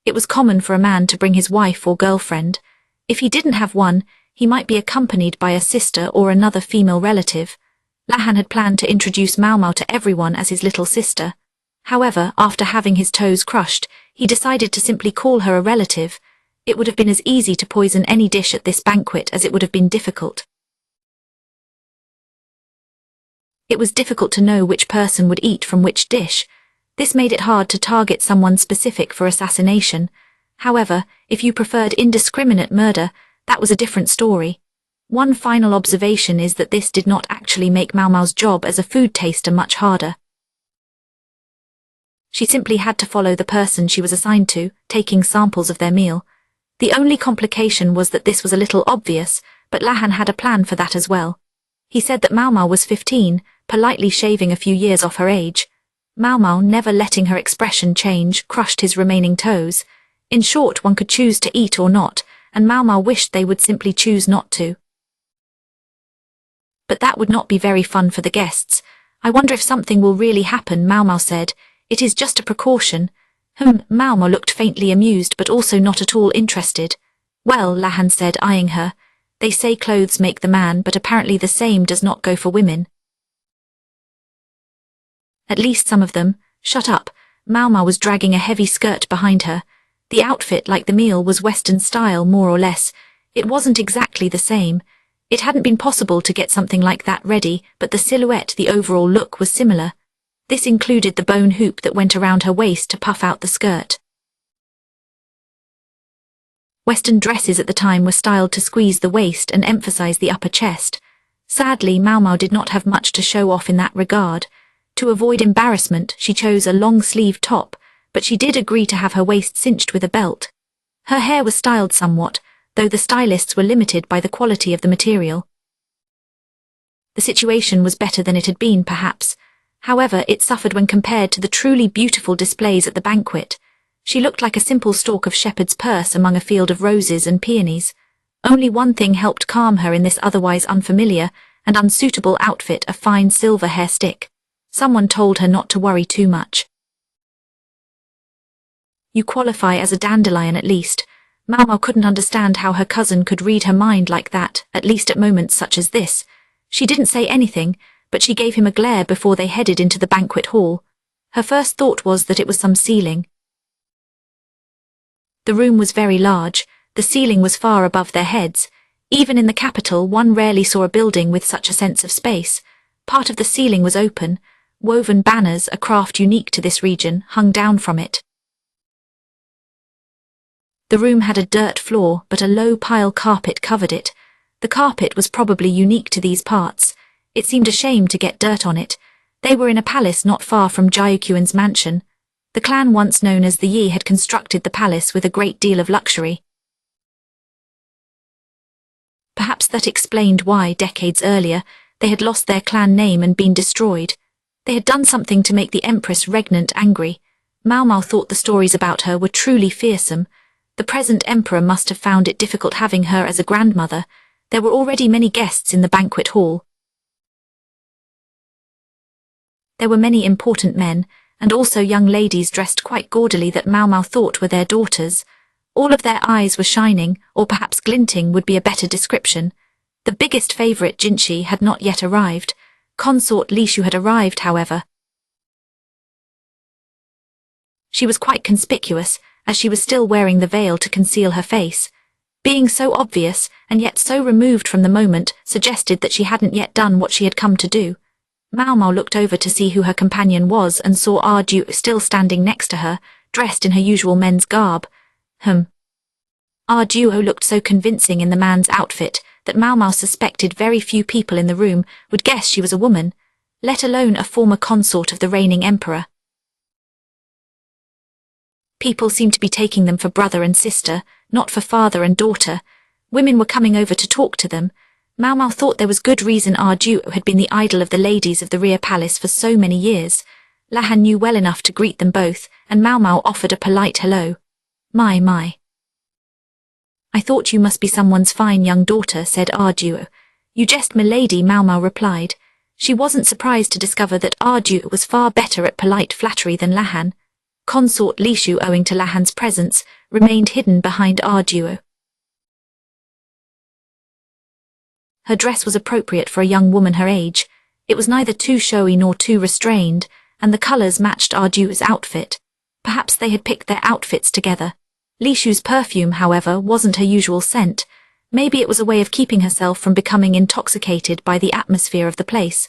It was common for a man to bring his wife or girlfriend. If he didn't have one, he might be accompanied by a sister or another female relative. Lahan had planned to introduce Maomao to everyone as his little sister. However, after having his toes crushed, he decided to simply call her a relative. It would have been as easy to poison any dish at this banquet as it would have been difficult. It was difficult to know which person would eat from which dish. This made it hard to target someone specific for assassination. However, if you preferred indiscriminate murder, that was a different story. One final observation is that this did not actually make Maomao's job as a food taster much harder. She simply had to follow the person she was assigned to, taking samples of their meal. The only complication was that this was a little obvious, but Lahan had a plan for that as well. He said that Maomao was 15, politely shaving a few years off her age. Maomao, never letting her expression change, crushed his remaining toes. In short, one could choose to eat or not, and Maomao wished they would simply choose not to. But that would not be very fun for the guests. I wonder if something will really happen, Maomao said. It is just a precaution. Maomao looked faintly amused but also not at all interested. Well, Lahan said, eyeing her. They say clothes make the man, but apparently the same does not go for women. At least some of them. Shut up. Maomao was dragging a heavy skirt behind her. The outfit, like the meal, was Western style more or less. It wasn't exactly the same. It hadn't been possible to get something like that ready, but the silhouette, the overall look was similar. This included the bone hoop that went around her waist to puff out the skirt. Western dresses at the time were styled to squeeze the waist and emphasize the upper chest. Sadly, Maomao did not have much to show off in that regard. To avoid embarrassment, she chose a long-sleeved top, but she did agree to have her waist cinched with a belt. Her hair was styled somewhat, though the stylists were limited by the quality of the material. The situation was better than it had been, perhaps. However, it suffered when compared to the truly beautiful displays at the banquet. She looked like a simple stalk of shepherd's purse among a field of roses and peonies. Only one thing helped calm her in this otherwise unfamiliar and unsuitable outfit, a fine silver hair stick. Someone told her not to worry too much. You qualify as a dandelion at least. Maomao couldn't understand how her cousin could read her mind like that, at least at moments such as this. She didn't say anything, but she gave him a glare before they headed into the banquet hall. Her first thought was that it was some ceiling. The room was very large. The ceiling was far above their heads. Even in the capital, one rarely saw a building with such a sense of space. Part of the ceiling was open. Woven banners, a craft unique to this region, hung down from it. The room had a dirt floor, but a low pile carpet covered it. The carpet was probably unique to these parts. It seemed a shame to get dirt on it. They were in a palace not far from Jiuquan's mansion. The clan once known as the Yi had constructed the palace with a great deal of luxury. Perhaps that explained why, decades earlier, they had lost their clan name and been destroyed. They had done something to make the Empress Regnant angry. Maomao thought the stories about her were truly fearsome. The present emperor must have found it difficult having her as a grandmother. There were already many guests in the banquet hall. There were many important men, and also young ladies dressed quite gaudily that Maomao thought were their daughters. All of their eyes were shining, or perhaps glinting would be a better description. The biggest favorite, Jinshi, had not yet arrived. Consort Lishu had arrived, however. She was quite conspicuous, as she was still wearing the veil to conceal her face. Being so obvious, and yet so removed from the moment, suggested that she hadn't yet done what she had come to do. Maomao looked over to see who her companion was and saw Ardu still standing next to her, dressed in her usual men's garb. Arduo looked so convincing in the man's outfit that Maomao suspected very few people in the room would guess she was a woman, let alone a former consort of the reigning emperor. People seemed to be taking them for brother and sister, not for father and daughter. Women were coming over to talk to them. Maomao thought there was good reason Arduo had been the idol of the ladies of the rear palace for so many years. Lahan knew well enough to greet them both, and Maomao offered a polite hello. My. I thought you must be someone's fine young daughter, said Arduo. You jest, milady, Maomao replied. She wasn't surprised to discover that Arduo was far better at polite flattery than Lahan. Consort Lishu, owing to Lahan's presence, remained hidden behind Arduo. Her dress was appropriate for a young woman her age. It was neither too showy nor too restrained, and the colors matched Arduo's outfit. Perhaps they had picked their outfits together. Lishu's perfume, however, wasn't her usual scent. Maybe it was a way of keeping herself from becoming intoxicated by the atmosphere of the place.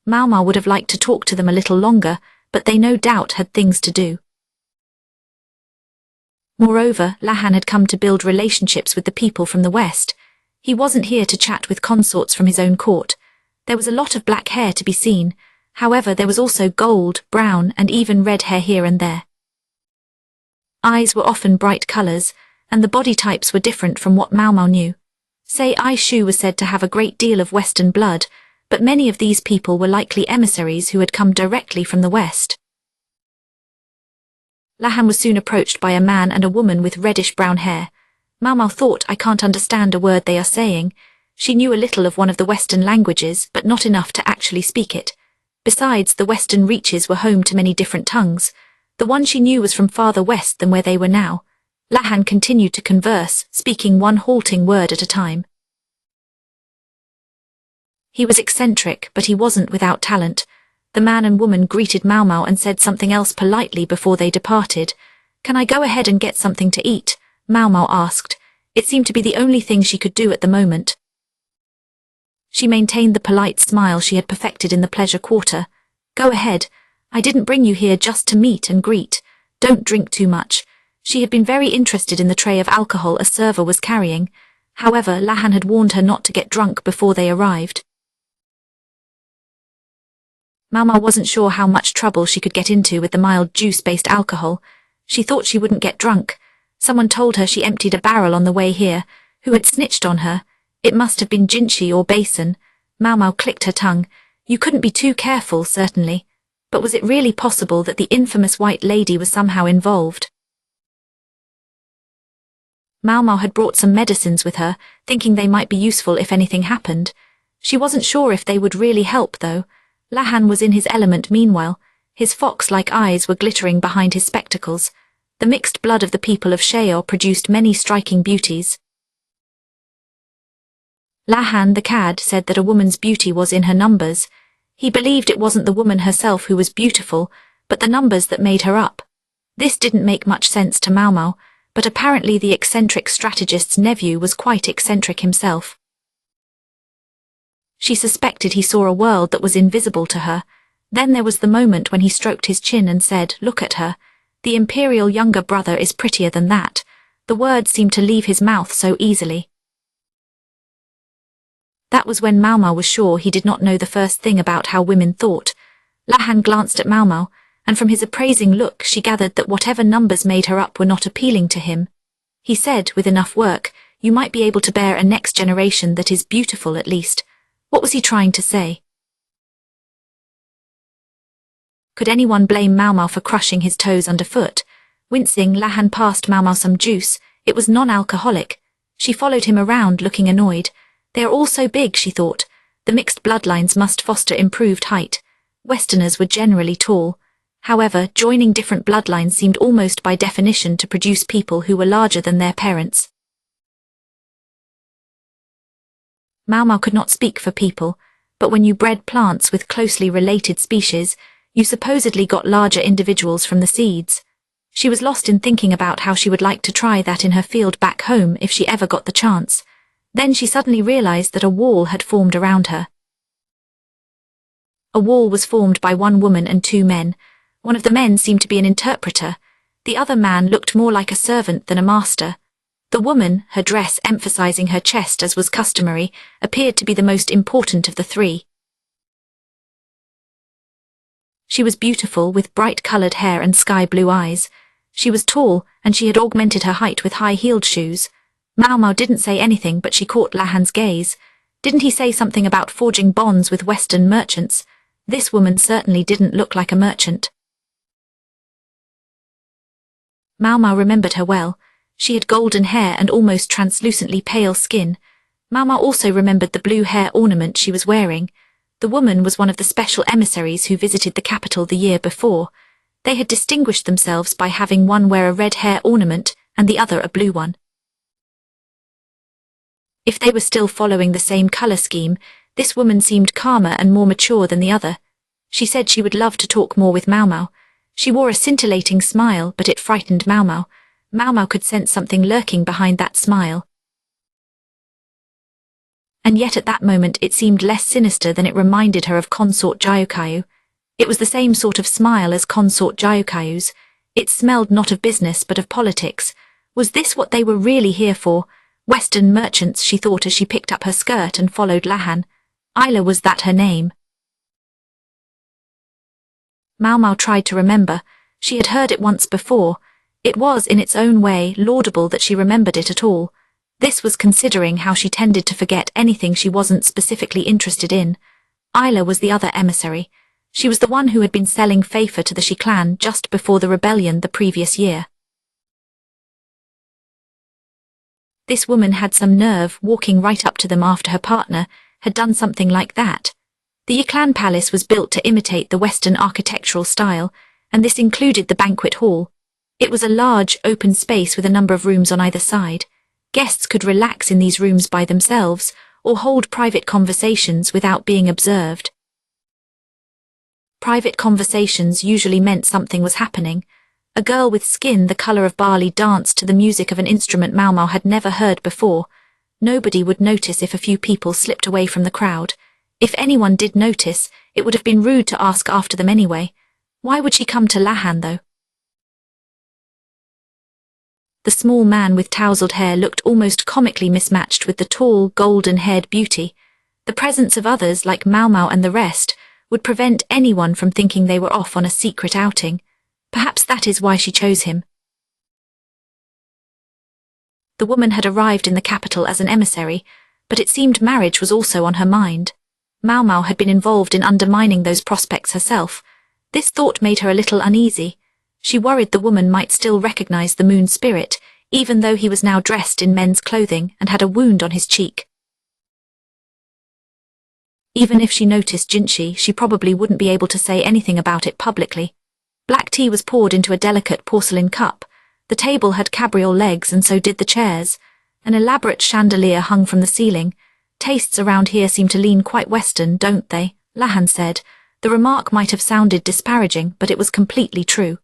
Maomao would have liked to talk to them a little longer, but they no doubt had things to do. Moreover, Lahan had come to build relationships with the people from the west. He wasn't here to chat with consorts from his own court. There was a lot of black hair to be seen. However, there was also gold, brown, and even red hair here and there. Eyes were often bright colors, and the body types were different from what Maomao knew. Say Ai Shu was said to have a great deal of Western blood, but many of these people were likely emissaries who had come directly from the West. Lahan was soon approached by a man and a woman with reddish-brown hair. Maomao thought, "I can't understand a word they are saying." She knew a little of one of the Western languages, but not enough to actually speak it. Besides, the Western reaches were home to many different tongues. The one she knew was from farther west than where they were now. Lahan continued to converse, speaking one halting word at a time. He was eccentric, but he wasn't without talent. The man and woman greeted Maomao and said something else politely before they departed. "Can I go ahead and get something to eat?" Maomao asked. It seemed to be the only thing she could do at the moment. She maintained the polite smile she had perfected in the pleasure quarter. "Go ahead. I didn't bring you here just to meet and greet. Don't drink too much." She had been very interested in the tray of alcohol a server was carrying. However, Lahan had warned her not to get drunk before they arrived. Maomao wasn't sure how much trouble she could get into with the mild juice-based alcohol. She thought she wouldn't get drunk. Someone told her she emptied a barrel on the way here. Who had snitched on her? It must have been Jinshi or Basin. Maomao clicked her tongue. You couldn't be too careful, certainly. But was it really possible that the infamous white lady was somehow involved? Maomao had brought some medicines with her, thinking they might be useful if anything happened. She wasn't sure if they would really help, though. Lahan was in his element meanwhile. His fox-like eyes were glittering behind his spectacles. The mixed blood of the people of Sheol produced many striking beauties. Lahan the cad said that a woman's beauty was in her numbers. He believed it wasn't the woman herself who was beautiful, but the numbers that made her up. This didn't make much sense to Maomao, but apparently the eccentric strategist's nephew was quite eccentric himself. She suspected he saw a world that was invisible to her. Then there was the moment when he stroked his chin and said, "Look at her. The imperial younger brother is prettier than that." The words seemed to leave his mouth so easily. That was when Maomao was sure he did not know the first thing about how women thought. Lahan glanced at Maomao, and from his appraising look she gathered that whatever numbers made her up were not appealing to him. He said, with enough work, "You might be able to bear a next generation that is beautiful at least." What was he trying to say? Could anyone blame Maomao for crushing his toes underfoot? Wincing, Lahan passed Maomao some juice. It was non-alcoholic. She followed him around, looking annoyed. They are all so big, she thought. The mixed bloodlines must foster improved height. Westerners were generally tall. However, joining different bloodlines seemed almost by definition to produce people who were larger than their parents. Maomao could not speak for people, but when you bred plants with closely related species, you supposedly got larger individuals from the seeds. She was lost in thinking about how she would like to try that in her field back home if she ever got the chance. Then she suddenly realized that a wall had formed around her. A wall was formed by one woman and two men. One of the men seemed to be an interpreter. The other man looked more like a servant than a master. The woman, her dress emphasizing her chest as was customary, appeared to be the most important of the three. She was beautiful, with bright-colored hair and sky-blue eyes. She was tall, and she had augmented her height with high-heeled shoes. Maomao didn't say anything, but she caught Lahan's gaze. Didn't he say something about forging bonds with Western merchants? This woman certainly didn't look like a merchant. Maomao remembered her well. She had golden hair and almost translucently pale skin. Maomao also remembered the blue hair ornament she was wearing. The woman was one of the special emissaries who visited the capital the year before. They had distinguished themselves by having one wear a red hair ornament and the other a blue one. If they were still following the same color scheme, this woman seemed calmer and more mature than the other. She said she would love to talk more with Maomao. She wore a scintillating smile, but it frightened Maomao. Maomao could sense something lurking behind that smile. And yet at that moment it seemed less sinister than it reminded her of Consort Gyokaiu. It was the same sort of smile as Consort Gyokaiu's. It smelled not of business but of politics. Was this what they were really here for? Western merchants, she thought as she picked up her skirt and followed Lahan. Isla, was that her name? Maomao tried to remember. She had heard it once before. It was, in its own way, laudable that she remembered it at all. This was considering how she tended to forget anything she wasn't specifically interested in. Isla was the other emissary. She was the one who had been selling Fafa to the Shi clan just before the rebellion the previous year. This woman had some nerve, walking right up to them after her partner had done something like that. The Yi clan palace was built to imitate the Western architectural style, and this included the banquet hall. It was a large, open space with a number of rooms on either side. Guests could relax in these rooms by themselves, or hold private conversations without being observed. Private conversations usually meant something was happening. A girl with skin the color of barley danced to the music of an instrument Maomao had never heard before. Nobody would notice if a few people slipped away from the crowd. If anyone did notice, it would have been rude to ask after them anyway. Why would she come to Lahan, though? The small man with tousled hair looked almost comically mismatched with the tall, golden-haired beauty. The presence of others like Maomao and the rest would prevent anyone from thinking they were off on a secret outing. Perhaps that is why she chose him. The woman had arrived in the capital as an emissary, but it seemed marriage was also on her mind. Maomao had been involved in undermining those prospects herself. This thought made her a little uneasy. She worried the woman might still recognize the moon spirit, even though he was now dressed in men's clothing and had a wound on his cheek. Even if she noticed Jinshi, she probably wouldn't be able to say anything about it publicly. Black tea was poured into a delicate porcelain cup. The table had cabriole legs and so did the chairs. An elaborate chandelier hung from the ceiling. Tastes around here seem to lean quite Western, don't they? Lahan said. The remark might have sounded disparaging, but it was completely true.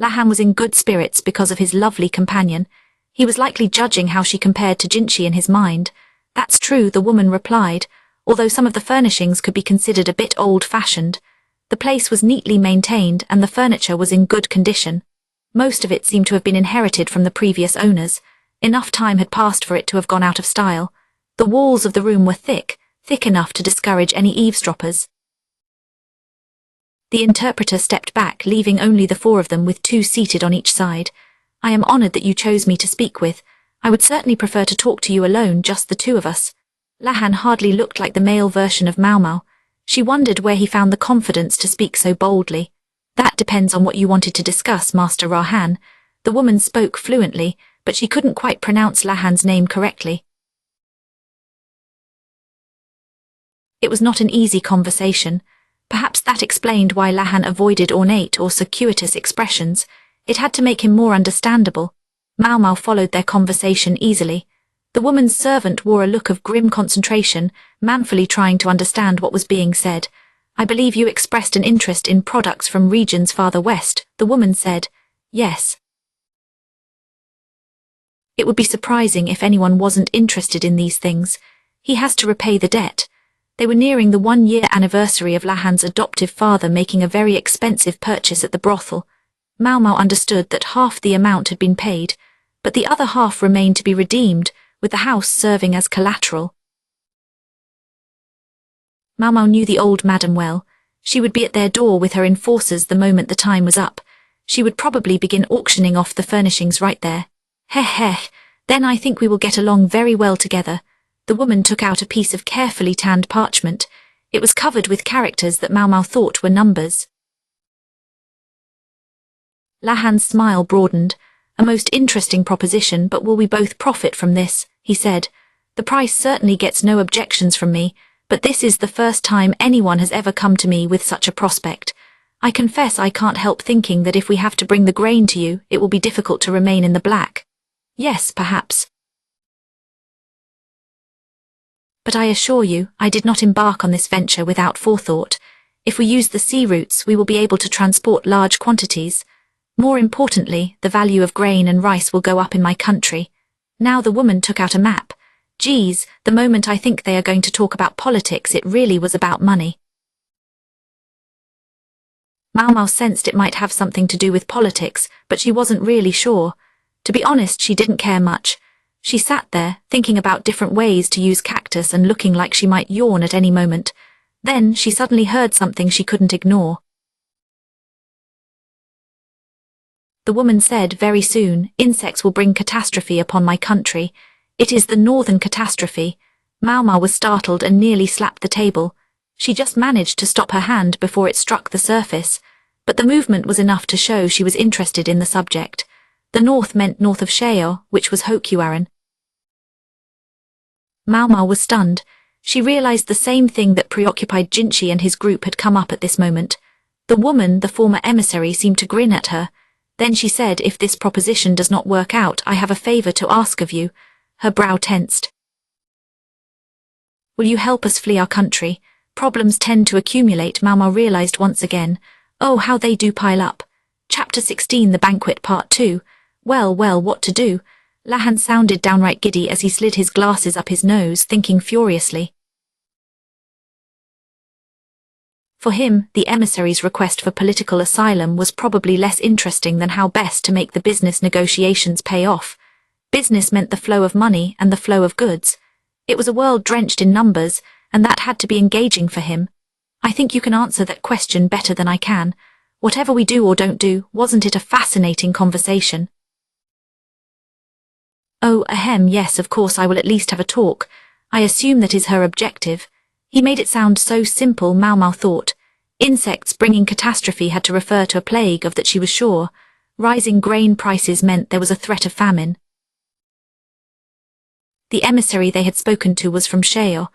Lahan was in good spirits because of his lovely companion. He was likely judging how she compared to Jinshi in his mind. That's true, the woman replied, although some of the furnishings could be considered a bit old-fashioned. The place was neatly maintained and the furniture was in good condition. Most of it seemed to have been inherited from the previous owners. Enough time had passed for it to have gone out of style. The walls of the room were thick enough to discourage any eavesdroppers. The interpreter stepped back, leaving only the four of them with two seated on each side. I am honored that you chose me to speak with. I would certainly prefer to talk to you alone, just the two of us. Lahan hardly looked like the male version of Maomao. She wondered where he found the confidence to speak so boldly. That depends on what you wanted to discuss, Master Rahan. The woman spoke fluently, but she couldn't quite pronounce Lahan's name correctly. It was not an easy conversation. Perhaps that explained why Lahan avoided ornate or circuitous expressions. It had to make him more understandable. Maomao followed their conversation easily. The woman's servant wore a look of grim concentration, manfully trying to understand what was being said. I believe you expressed an interest in products from regions farther west, the woman said. Yes. It would be surprising if anyone wasn't interested in these things. He has to repay the debt. They were nearing the 1-year anniversary of Lahan's adoptive father making a very expensive purchase at the brothel. Maomao understood that half the amount had been paid, but the other half remained to be redeemed, with the house serving as collateral. Maomao knew the old madam well. She would be at their door with her enforcers the moment the time was up. She would probably begin auctioning off the furnishings right there. Heh, then I think we will get along very well together. The woman took out a piece of carefully tanned parchment. It was covered with characters that Maomao thought were numbers. Lahan's smile broadened. A most interesting proposition, but will we both profit from this? He said. The price certainly gets no objections from me, but this is the first time anyone has ever come to me with such a prospect. I confess I can't help thinking that if we have to bring the grain to you, it will be difficult to remain in the black. Yes, perhaps. But I assure you, I did not embark on this venture without forethought. If we use the sea routes, we will be able to transport large quantities. More importantly, the value of grain and rice will go up in my country. Now the woman took out a map. Geez, the moment I think they are going to talk about politics, it really was about money. Maomao sensed it might have something to do with politics, but she wasn't really sure. To be honest, she didn't care much. She sat there, thinking about different ways to use cactus and looking like she might yawn at any moment. Then she suddenly heard something she couldn't ignore. The woman said very soon, insects will bring catastrophe upon my country. It is the northern catastrophe. Maomao was startled and nearly slapped the table. She just managed to stop her hand before it struck the surface, but the movement was enough to show she was interested in the subject. The north meant north of Sheo, which was Hokuaran. Maomao was stunned. She realized the same thing that preoccupied Jinchi and his group had come up at this moment. The woman, the former emissary, seemed to grin at her. Then she said, if this proposition does not work out, I have a favor to ask of you. Her brow tensed. Will you help us flee our country? Problems tend to accumulate, Maomao realized once again. Oh, how they do pile up. Chapter 16, The Banquet, Part 2. Well, what to do? Lahan sounded downright giddy as he slid his glasses up his nose, thinking furiously. For him, the emissary's request for political asylum was probably less interesting than how best to make the business negotiations pay off. Business meant the flow of money and the flow of goods. It was a world drenched in numbers, and that had to be engaging for him. I think you can answer that question better than I can. Whatever we do or don't do, wasn't it a fascinating conversation? Oh, ahem, yes, of course I will at least have a talk. I assume that is her objective. He made it sound so simple, Maomao thought. Insects bringing catastrophe had to refer to a plague of that she was sure. Rising grain prices meant there was a threat of famine. The emissary they had spoken to was from Sheo.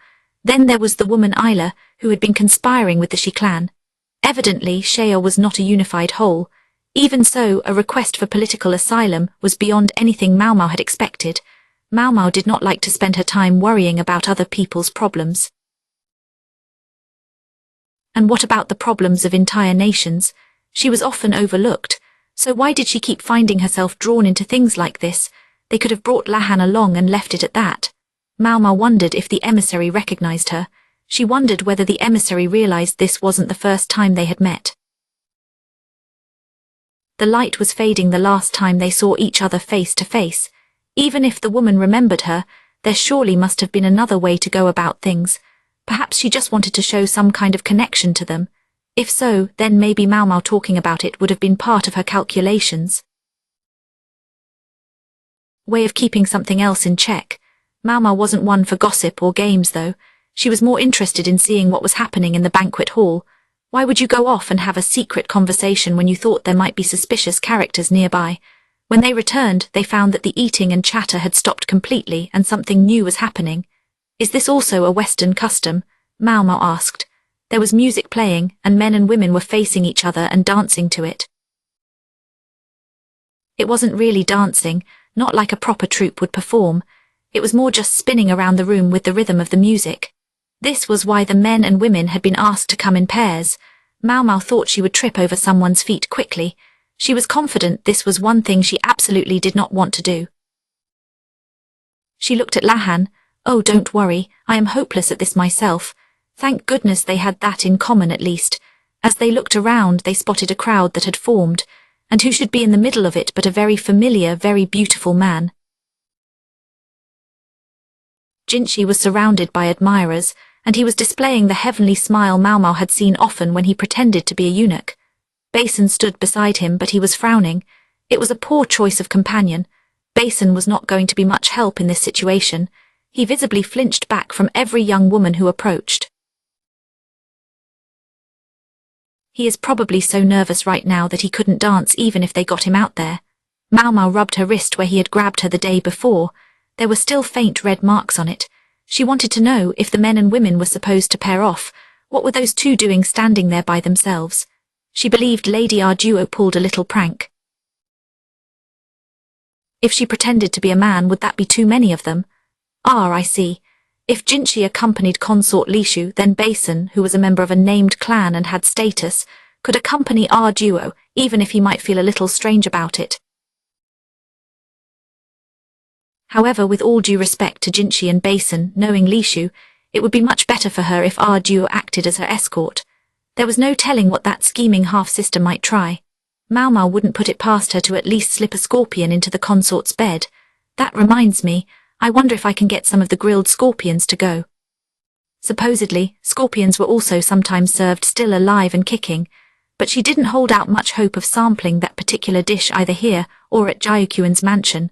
Then there was the woman Isla, who had been conspiring with the Shi clan. Evidently, Sheo was not a unified whole. Even so, a request for political asylum was beyond anything Maomao had expected. Maomao did not like to spend her time worrying about other people's problems. And what about the problems of entire nations? She was often overlooked. So why did she keep finding herself drawn into things like this? They could have brought Lahan along and left it at that. Maomao wondered if the emissary recognized her. She wondered whether the emissary realized this wasn't the first time they had met. The light was fading the last time they saw each other face to face. Even if the woman remembered her, there surely must have been another way to go about things. Perhaps she just wanted to show some kind of connection to them. If so, then maybe Maomao talking about it would have been part of her calculations. Way of keeping something else in check. Maomao wasn't one for gossip or games, though. She was more interested in seeing what was happening in the banquet hall. Why would you go off and have a secret conversation when you thought there might be suspicious characters nearby? When they returned, they found that the eating and chatter had stopped completely and something new was happening. Is this also a Western custom? Maomao asked. There was music playing, and men and women were facing each other and dancing to it. It wasn't really dancing, not like a proper troupe would perform. It was more just spinning around the room with the rhythm of the music. This was why the men and women had been asked to come in pairs. Maomao thought she would trip over someone's feet quickly. She was confident this was one thing she absolutely did not want to do. She looked at Lahan. Oh, don't worry, I am hopeless at this myself. Thank goodness they had that in common at least. As they looked around, they spotted a crowd that had formed, and who should be in the middle of it but a very familiar, very beautiful man. Jinchi was surrounded by admirers, and he was displaying the heavenly smile Maomao had seen often when he pretended to be a eunuch. Basin stood beside him, but he was frowning. It was a poor choice of companion. Basin was not going to be much help in this situation. He visibly flinched back from every young woman who approached. He is probably so nervous right now that he couldn't dance even if they got him out there. Maomao rubbed her wrist where he had grabbed her the day before. There were still faint red marks on it. She wanted to know if the men and women were supposed to pair off. What were those two doing standing there by themselves? She believed Lady Arduo pulled a little prank. If she pretended to be a man, would that be too many of them? Ah, I see. If Jinshi accompanied consort Lishu, then Basin, who was a member of a named clan and had status, could accompany Arduo, even if he might feel a little strange about it. However, with all due respect to Jinshi and Basin, knowing Lishu, it would be much better for her if Arduo acted as her escort. There was no telling what that scheming half-sister might try. Maomao wouldn't put it past her to at least slip a scorpion into the consort's bed. That reminds me, I wonder if I can get some of the grilled scorpions to go. Supposedly, scorpions were also sometimes served still alive and kicking, but she didn't hold out much hope of sampling that particular dish either here or at Jayukyuan's mansion.